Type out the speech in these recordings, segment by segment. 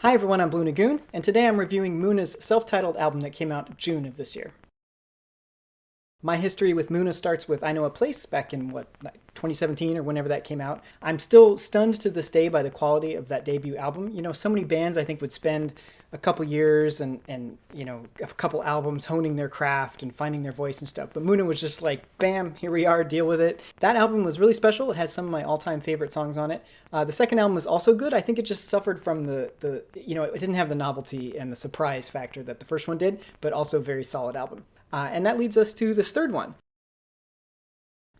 Hi everyone, I'm Blue Nagoon, and today I'm reviewing Muna's self-titled album that came out June of this year. My history with Muna starts with I Know a Place back in, 2017 or whenever that came out. I'm still stunned to this day by the quality of that debut album. You know, so many bands I think would spend a couple years and a couple albums honing their craft and finding their voice and stuff. But Muna was just like, bam, here we are, deal with it. That album was really special. It has some of my all-time favorite songs on it. The second album was also good. I think it just suffered from it didn't have the novelty and the surprise factor that the first one did, but also a very solid album. And that leads us to this third one.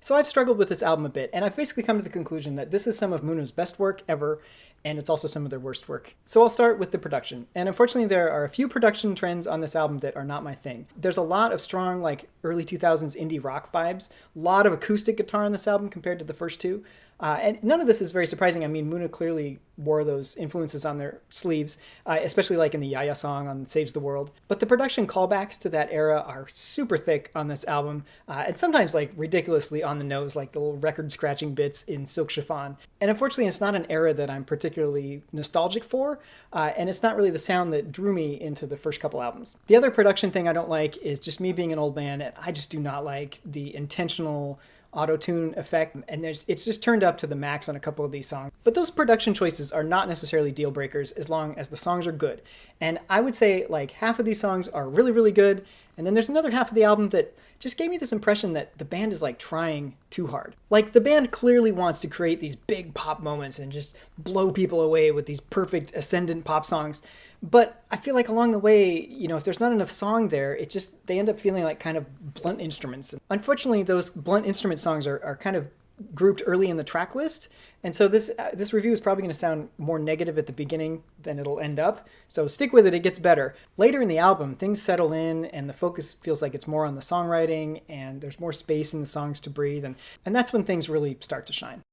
So I've struggled with this album a bit, and I've basically come to the conclusion that this is some of Muna's best work ever, and it's also some of their worst work. So I'll start with the production. And unfortunately, there are a few production trends on this album that are not my thing. There's a lot of strong, early 2000s indie rock vibes, a lot of acoustic guitar on this album compared to the first two. And none of this is very surprising. I mean, Muna clearly wore those influences on their sleeves, especially like in the Yaya song on Saves the World. But the production callbacks to that era are super thick on this album, and sometimes ridiculously on the nose, like the little record scratching bits in Silk Chiffon. And unfortunately, it's not an era that I'm particularly nostalgic for, and it's not really the sound that drew me into the first couple albums. The other production thing I don't like is just me being an old man, and I just do not like the intentional auto-tune effect, and it's just turned up to the max on a couple of these songs. But those production choices are not necessarily deal breakers as long as the songs are good. And I would say half of these songs are really, really good, and then there's another half of the album that just gave me this impression that the band is trying too hard. The band clearly wants to create these big pop moments and just blow people away with these perfect ascendant pop songs. But I feel along the way, if there's not enough song there, they end up feeling like kind of blunt instruments. Unfortunately, those blunt instrument songs are kind of grouped early in the track list. And so this review is probably going to sound more negative at the beginning than it'll end up. So stick with it, it gets better. Later in the album, things settle in and the focus feels like it's more on the songwriting and there's more space in the songs to breathe. And that's when things really start to shine.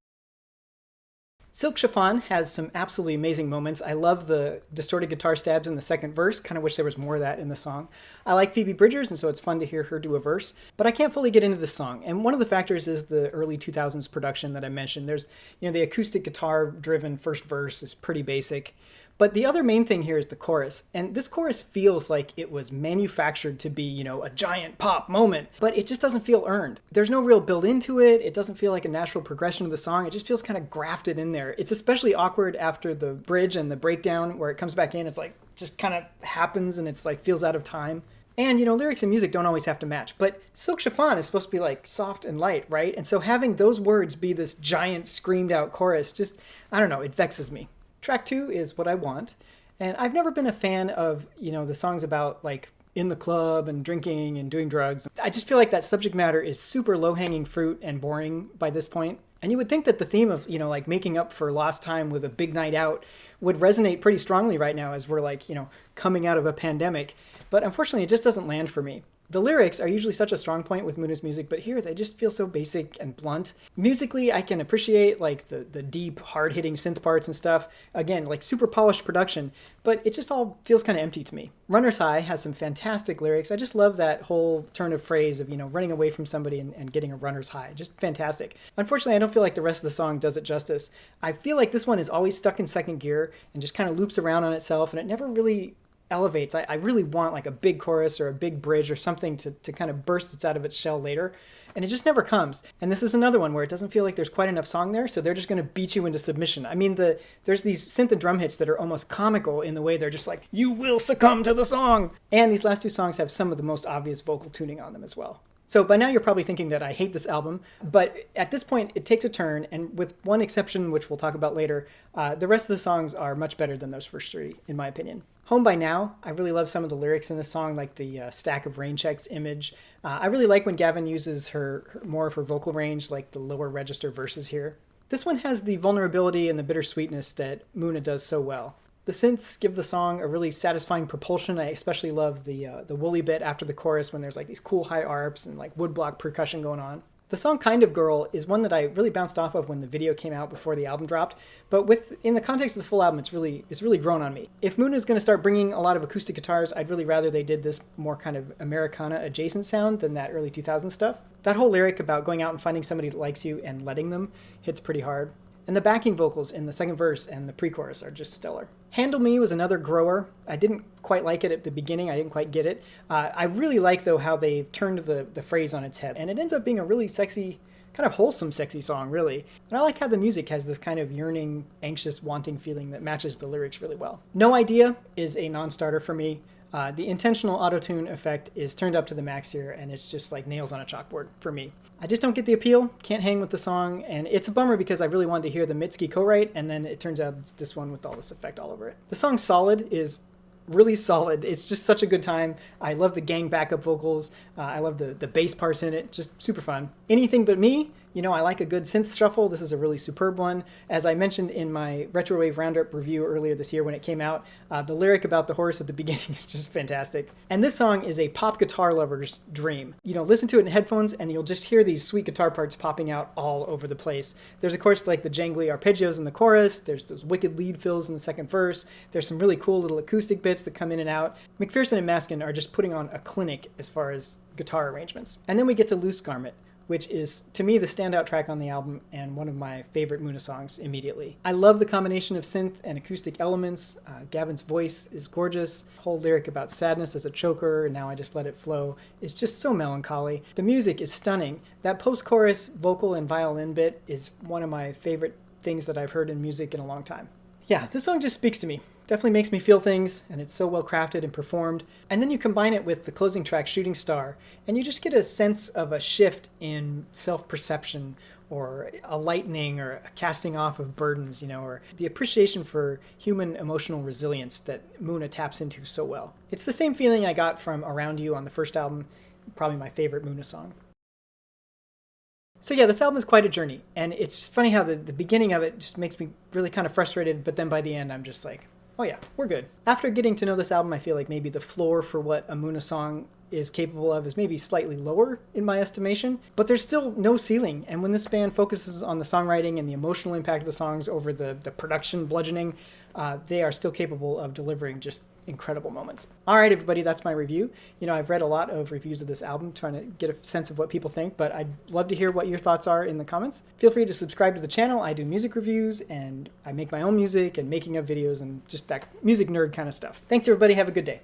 Silk Chiffon has some absolutely amazing moments. I love the distorted guitar stabs in the second verse. Kind of wish there was more of that in the song. I like Phoebe Bridgers, and so it's fun to hear her do a verse. But I can't fully get into this song. And one of the factors is the early 2000s production that I mentioned. There's, the acoustic guitar-driven first verse is pretty basic. But the other main thing here is the chorus. And this chorus feels like it was manufactured to be, a giant pop moment, but it just doesn't feel earned. There's no real build into it. It doesn't feel like a natural progression of the song. It just feels kind of grafted in there. It's especially awkward after the bridge and the breakdown where it comes back in. It's just kind of happens and it's feels out of time. And, lyrics and music don't always have to match, but Silk Chiffon is supposed to be soft and light, right? And so having those words be this giant screamed out chorus just, I don't know, it vexes me. Track 2 is What I Want, and I've never been a fan of, the songs about in the club and drinking and doing drugs. I just feel like that subject matter is super low-hanging fruit and boring by this point. And you would think that the theme of, making up for lost time with a big night out would resonate pretty strongly right now as we're coming out of a pandemic. But unfortunately, it just doesn't land for me. The lyrics are usually such a strong point with Muna's music, but here they just feel so basic and blunt. Musically, I can appreciate the deep, hard-hitting synth parts and stuff. Again, super polished production, but it just all feels kind of empty to me. Runner's High has some fantastic lyrics. I just love that whole turn of phrase of, running away from somebody and getting a runner's high. Just fantastic. Unfortunately, I don't feel like the rest of the song does it justice. I feel like this one is always stuck in second gear and just kind of loops around on itself, and it never really elevates. I really want a big chorus or a big bridge or something to kind of burst it out of its shell later, and it just never comes. And this is another one where it doesn't feel like there's quite enough song there, so they're just going to beat you into submission. I mean, there's these synth and drum hits that are almost comical in the way they're just you will succumb to the song. And these last two songs have some of the most obvious vocal tuning on them as well. So by now you're probably thinking that I hate this album, but at this point it takes a turn, and with one exception, which we'll talk about later, the rest of the songs are much better than those first three, in my opinion. Home by Now, I really love some of the lyrics in this song, like the stack of rain checks image. I really like when Gavin uses more of her vocal range, like the lower register verses here. This one has the vulnerability and the bittersweetness that Muna does so well. The synths give the song a really satisfying propulsion. I especially love the woolly bit after the chorus when there's these cool high arps and woodblock percussion going on. The song Kind of Girl is one that I really bounced off of when the video came out before the album dropped, but in the context of the full album, it's really grown on me. If Muna is going to start bringing a lot of acoustic guitars, I'd really rather they did this more kind of Americana adjacent sound than that early 2000s stuff. That whole lyric about going out and finding somebody that likes you and letting them hits pretty hard. And the backing vocals in the second verse and the pre-chorus are just stellar. Handle Me was another grower. I didn't quite like it at the beginning. I didn't quite get it. I really like, though, how they've turned the phrase on its head. And it ends up being a really sexy, kind of wholesome, sexy song, really. And I like how the music has this kind of yearning, anxious, wanting feeling that matches the lyrics really well. No Idea is a non-starter for me. The intentional auto-tune effect is turned up to the max here, and it's just like nails on a chalkboard for me. I just don't get the appeal, can't hang with the song, and it's a bummer because I really wanted to hear the Mitski co-write, and then it turns out it's this one with all this effect all over it. The song Solid is really solid. It's just such a good time. I love the gang backup vocals. I love the bass parts in it. Just super fun. Anything But Me, you know, I like a good synth shuffle. This is a really superb one. As I mentioned in my Retrowave Roundup review earlier this year when it came out, the lyric about the horse at the beginning is just fantastic. And this song is a pop guitar lover's dream. You know, listen to it in headphones and you'll just hear these sweet guitar parts popping out all over the place. There's, of course, like the jangly arpeggios in the chorus. There's those wicked lead fills in the second verse. There's some really cool little acoustic bits that come in and out. McPherson and Maskin are just putting on a clinic as far as guitar arrangements. And then we get to Loose Garment, which is, to me, the standout track on the album and one of my favorite Muna songs immediately. I love the combination of synth and acoustic elements. Gavin's voice is gorgeous. The whole lyric about sadness as a choker, and now I just let it flow, is just so melancholy. The music is stunning. That post-chorus vocal and violin bit is one of my favorite things that I've heard in music in a long time. Yeah, this song just speaks to me. Definitely makes me feel things, and it's so well crafted and performed. And then you combine it with the closing track, Shooting Star, and you just get a sense of a shift in self-perception, or a lightening, or a casting off of burdens, you know, or the appreciation for human emotional resilience that Muna taps into so well. It's the same feeling I got from Around You on the first album, probably my favorite Muna song. So yeah, this album is quite a journey, and it's just funny how the beginning of it just makes me really kind of frustrated, but then by the end I'm just like, oh yeah, we're good. After getting to know this album, I feel like maybe the floor for what a Muna song is capable of is maybe slightly lower in my estimation, but there's still no ceiling. And when this band focuses on the songwriting and the emotional impact of the songs over the production bludgeoning, they are still capable of delivering just incredible moments. All right, everybody, that's my review. You know, I've read a lot of reviews of this album trying to get a sense of what people think, but I'd love to hear what your thoughts are in the comments. Feel free to subscribe to the channel. I do music reviews, and I make my own music and making of videos and just that music nerd kind of stuff. Thanks, everybody. Have a good day.